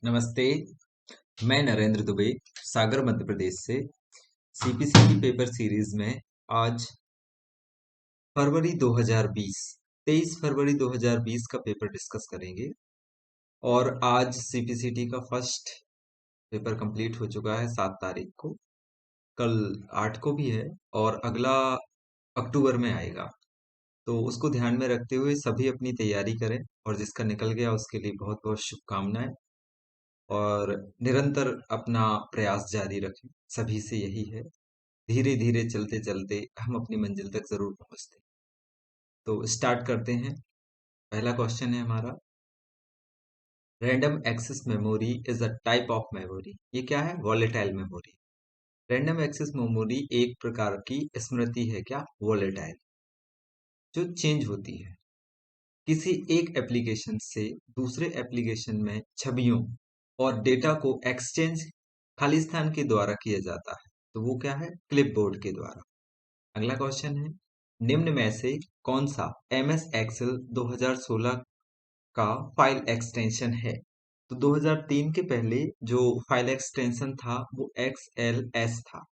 नमस्ते। मैं नरेंद्र दुबे सागर मध्य प्रदेश से सीपीसीटी पेपर सीरीज में आज फरवरी 2020 23 फरवरी 2020 का पेपर डिस्कस करेंगे। और आज सीपीसीटी का फर्स्ट पेपर कंप्लीट हो चुका है 7 तारीख को। कल 8 को भी है और अगला अक्टूबर में आएगा। तो उसको ध्यान में रखते हुए सभी अपनी तैयारी करें और जिसका निकल गया उसके लिए बहुत बहुत शुभकामनाएं। और निरंतर अपना प्रयास जारी रखें, सभी से यही है। धीरे धीरे चलते चलते हम अपनी मंजिल तक जरूर पहुंचते हैं। तो स्टार्ट करते हैं। पहला क्वेश्चन है हमारा, random access memory is a type of memory. ये क्या है? Volatile memory. Random access memory एक प्रकार की स्मृति है। क्या? वॉलेटाइल, जो चेंज होती है। किसी एक एप्लीकेशन से दूसरे एप्लीकेशन में छवियों और डेटा को एक्सचेंज खालिस्तान के द्वारा किया जाता है। तो वो क्या है? क्लिपबोर्ड के द्वारा। अगला क्वेश्चन है, निम्न में से कौन सा एमएस एक्सेल 2016 का फाइल एक्सटेंशन है? तो 2003 के पहले जो फाइल एक्सटेंशन था वो XLS था,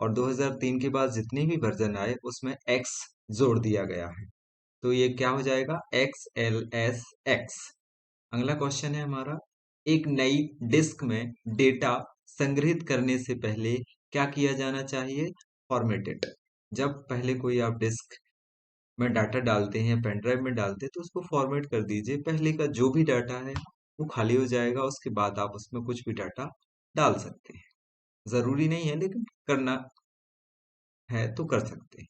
और 2003 के बाद जितने भी वर्जन आए उसमें X जोड़ दिया गया है। तो ये क्या हो जाएगा? XLSX। अगला क्वेश्चन है हमारा, एक नई डिस्क में डेटा संग्रहित करने से पहले क्या किया जाना चाहिए? फॉर्मेटेड। जब पहले कोई आप डिस्क में डाटा डालते हैं, पेन ड्राइव में डालते हैं, तो उसको फॉर्मेट कर दीजिए। पहले का जो भी डाटा है वो खाली हो जाएगा, उसके बाद आप उसमें कुछ भी डाटा डाल सकते हैं। जरूरी नहीं है, लेकिन करना है तो कर सकते हैं।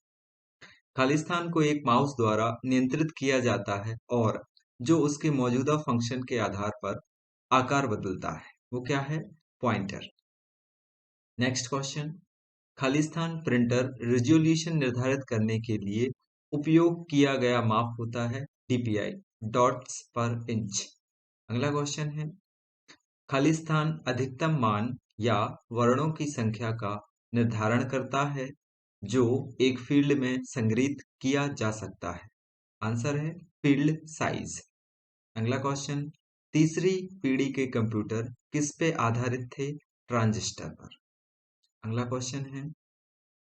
खालिस्तान को एक माउस द्वारा नियंत्रित किया जाता है और जो उसके मौजूदा फंक्शन के आधार पर आकार बदलता है, वो क्या है? Pointer. Next question, Khalistan printer resolution निर्धारित करने के लिए उपयोग किया गया माप होता है डीपीआई, डॉट्स पर इंच। अगला क्वेश्चन है, खालिस्तान अधिकतम मान या वर्णों की संख्या का निर्धारण करता है जो एक फील्ड में संग्रहित किया जा सकता है। आंसर है फील्ड साइज। अगला क्वेश्चन, तीसरी पीढ़ी के कंप्यूटर किस पे आधारित थे? ट्रांजिस्टर पर। अगला क्वेश्चन है,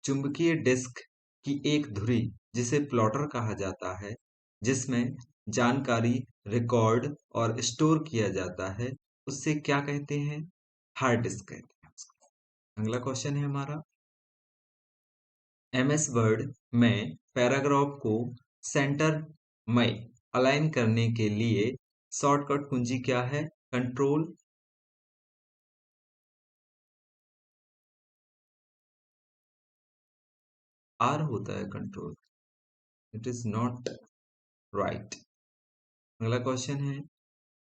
चुंबकीय डिस्क की एक धुरी जिसे प्लॉटर कहा जाता है, जिसमें जानकारी रिकॉर्ड और स्टोर किया जाता है, उससे क्या कहते हैं? हार्ड डिस्क कहते हैं उसको। अगला क्वेश्चन है हमारा, एमएस वर्ड में पैराग्राफ को सेंटर में अलाइन करने के लिए शॉर्टकट कुंजी क्या है? कंट्रोल आर होता है। Control, it is not right. अगला क्वेश्चन है,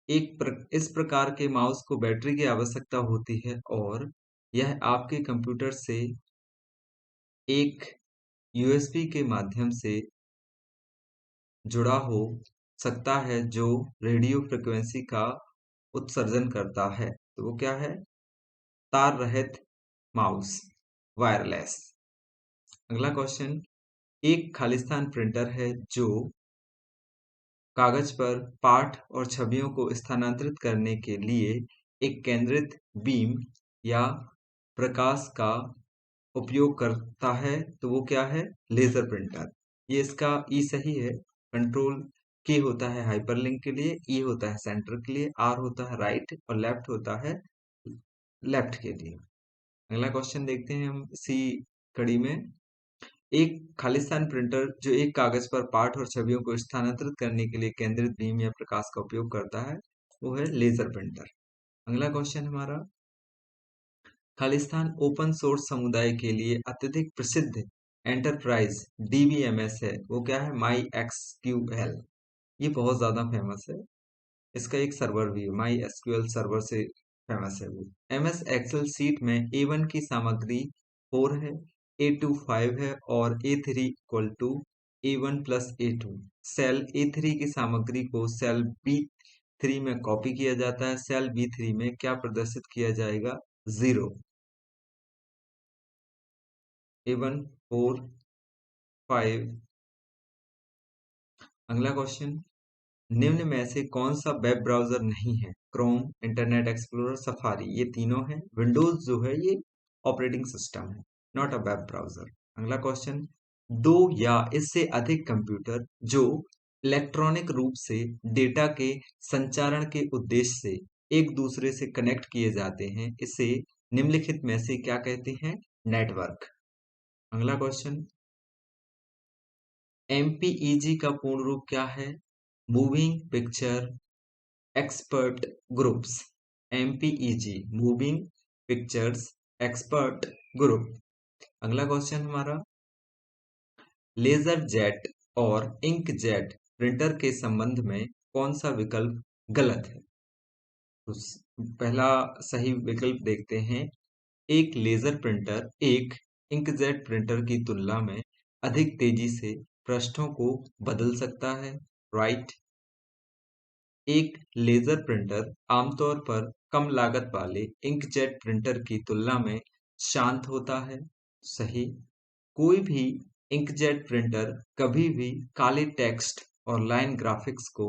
इस प्रकार के माउस को बैटरी की आवश्यकता होती है और यह आपके कंप्यूटर से एक यूएसबी के माध्यम से जुड़ा हो सकता है जो रेडियो फ्रिक्वेंसी का उत्सर्जन करता है। तो वो क्या है? तार रहित माउस, वायरलेस। अगला क्वेश्चन, एक खालिस्तान प्रिंटर है जो कागज पर पाठ और छवियों को स्थानांतरित करने के लिए एक केंद्रित बीम या प्रकाश का उपयोग करता है। तो वो क्या है? Laser printer. ये इसका ई सही है। कंट्रोल के होता है हाइपरलिंक के लिए, ई होता है सेंटर के लिए, आर होता है राइट और लेफ्ट होता है लेफ्ट के लिए। अगला क्वेश्चन देखते हैं हम इसी कड़ी में, एक खालिस्तान प्रिंटर जो एक कागज पर पाठ और छवियों को स्थानांतरित करने के लिए केंद्रित बीम या प्रकाश का उपयोग करता है, वो है लेजर प्रिंटर। अगला क्वेश्चन हमारा, खालिस्तान ओपन सोर्स समुदाय के लिए अत्यधिक प्रसिद्ध एंटरप्राइज डीबीएमएस है। वो क्या है? माई एक्सक्यूएल। ये बहुत ज्यादा फेमस है। इसका एक सर्वर भी है, माई एसक्यूएल सर्वर से फेमस है वो। एमएस एक्सेल सीट में A1 की सामग्री 4 है, A2 5 है और A3 equal to A1 plus A2। Cell A3 की सामग्री को सेल B3 में कॉपी किया जाता है। सेल B3 में क्या प्रदर्शित किया जाएगा? 0। A1 4 5। अगला क्वेश्चन, निम्न में से कौन सा वेब ब्राउजर नहीं है? क्रोम, इंटरनेट एक्सप्लोरर, सफारी, ये तीनों है। विंडोज जो है ये ऑपरेटिंग सिस्टम है, नॉट अ वेब ब्राउजर। अगला क्वेश्चन, दो या इससे अधिक कंप्यूटर जो इलेक्ट्रॉनिक रूप से डेटा के संचारण के उद्देश्य से एक दूसरे से कनेक्ट किए जाते हैं, इसे निम्नलिखित में से क्या कहते हैं? नेटवर्क। अगला क्वेश्चन, एमपीईजी का पूर्ण रूप क्या है? Moving picture expert groups. MPEG, moving pictures expert group. अगला क्वेश्चन हमारा, लेजर जेट और इंक जेट प्रिंटर के संबंध में कौन सा विकल्प गलत है? तो पहला सही विकल्प देखते हैं। एक लेजर प्रिंटर एक इंकजेट प्रिंटर की तुलना में अधिक तेजी से पृष्ठों को बदल सकता है, राइट। एक लेजर प्रिंटर आमतौर पर कम लागत वाले इंकजेट प्रिंटर की तुलना में शांत होता है, सही। कोई भी इंकजेट प्रिंटर कभी भी काले टेक्स्ट और लाइन ग्राफिक्स को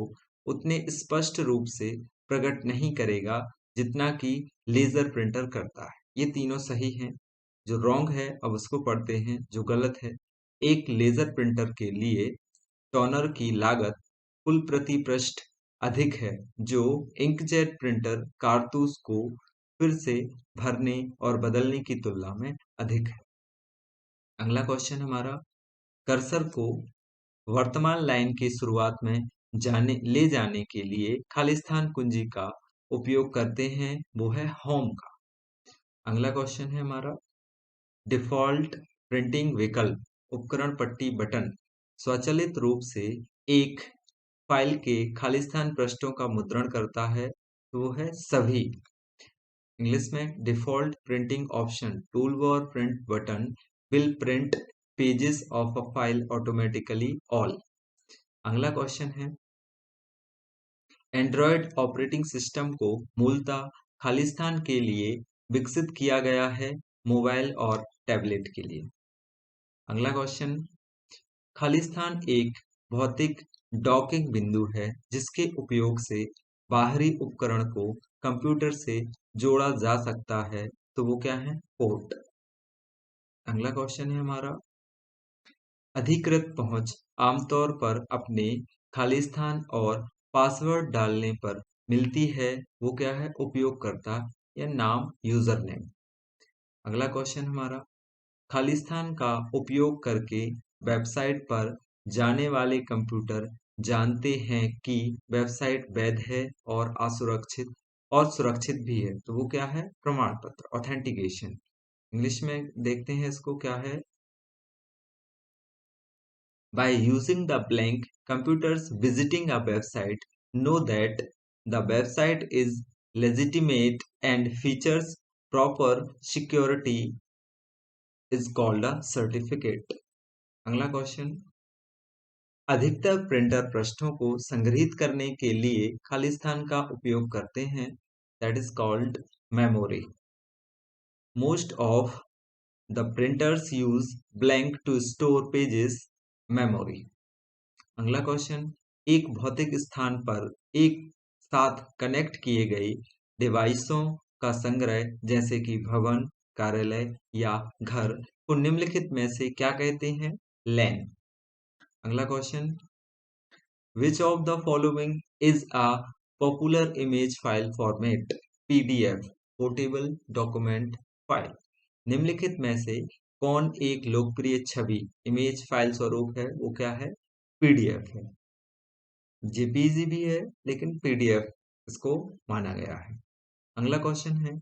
उतने स्पष्ट रूप से प्रकट नहीं करेगा जितना कि लेजर प्रिंटर करता है। ये तीनों सही हैं। जो रॉन्ग है अब उसको पढ़ते हैं, जो गलत है। एक लेजर प्रिंटर के लिए टोनर की लागत कुल प्रति पृष्ठ अधिक है, जो इंकजेट प्रिंटर कारतूस को फिर से भरने और बदलने की तुलना में अधिक है। अगला क्वेश्चन हमारा, कर्सर को वर्तमान लाइन की शुरुआत में ले जाने के लिए खालिस्तान कुंजी का उपयोग करते हैं, वो है होम का। अगला क्वेश्चन है हमारा, डिफॉल्ट प्रिंटिंग विकल्प उपकरण पट्टी बटन स्वचालित रूप से एक फाइल के खालिस्तान पृष्ठों का मुद्रण करता है, तो वो है सभी। इंग्लिश में, default printing option tool bar print button will print pages of a file automatically all. अगला क्वेश्चन है, एंड्रॉयड ऑपरेटिंग सिस्टम को मूलतः खालिस्तान के लिए विकसित किया गया है, मोबाइल और टैबलेट के लिए। अगला क्वेश्चन, खालिस्तान एक भौतिक डॉकिंग बिंदु है जिसके उपयोग से बाहरी उपकरण को कंप्यूटर से जोड़ा जा सकता है, तो वो क्या है? पोर्ट। अगला क्वेश्चन है हमारा, अधिकृत पहुंच आमतौर पर अपने खालिस्तान और पासवर्ड डालने पर मिलती है, वो क्या है? उपयोगकर्ता या नाम, यूजर नेम। अगला क्वेश्चन हमारा, खालिस्तान का उपयोग करके वेबसाइट पर जाने वाले कंप्यूटर जानते हैं कि वेबसाइट वैध है और असुरक्षित और सुरक्षित भी है, तो वो क्या है? प्रमाण पत्र, ऑथेंटिकेशन। इंग्लिश में देखते हैं इसको, क्या है? By using the blank, computers visiting a website know that the website is legitimate and features proper security is called a certificate. अगला क्वेश्चन, अधिकतर प्रिंटर पृष्ठों को संग्रहित करने के लिए खालिस्तान का उपयोग करते हैं, that is called memory. Most of the printers use blank to store pages, memory. अगला क्वेश्चन, एक भौतिक स्थान पर एक साथ कनेक्ट किए गए डिवाइसों का संग्रह जैसे कि भवन, कार्यालय या घर को निम्नलिखित में से क्या कहते हैं? लैन। अगला question, which of the following is a popular image file format? PDF, portable document file. निम्नलिखित में से कौन एक लोकप्रिय छवि इमेज फाइल स्वरूप है? वो क्या है? पीडीएफ है। जेपीजी भी है लेकिन पीडीएफ इसको माना गया है। अगला क्वेश्चन है,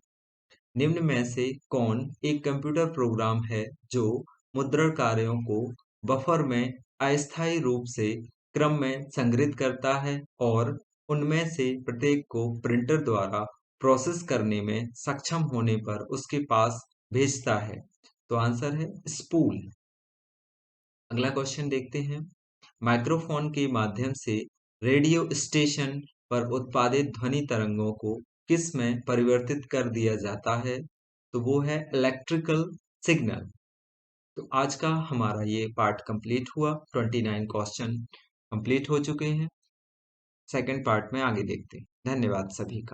निम्न में से कौन एक कंप्यूटर प्रोग्राम है जो मुद्रण कार्यों को बफर में अस्थायी रूप से क्रम में संग्रहित करता है और उनमें से प्रत्येक को प्रिंटर द्वारा प्रोसेस करने में सक्षम होने पर उसके पास भेजता है? तो आंसर है स्पूल। अगला क्वेश्चन देखते हैं, माइक्रोफोन के माध्यम से रेडियो स्टेशन पर उत्पादित ध्वनि तरंगों को किस में परिवर्तित कर दिया जाता है? तो वो है इलेक्ट्रिकल सिग्नल। तो आज का हमारा ये पार्ट कंप्लीट हुआ, 29 क्वेश्चन कंप्लीट हो चुके हैं। सेकंड पार्ट में आगे देखते हैं। धन्यवाद सभी का।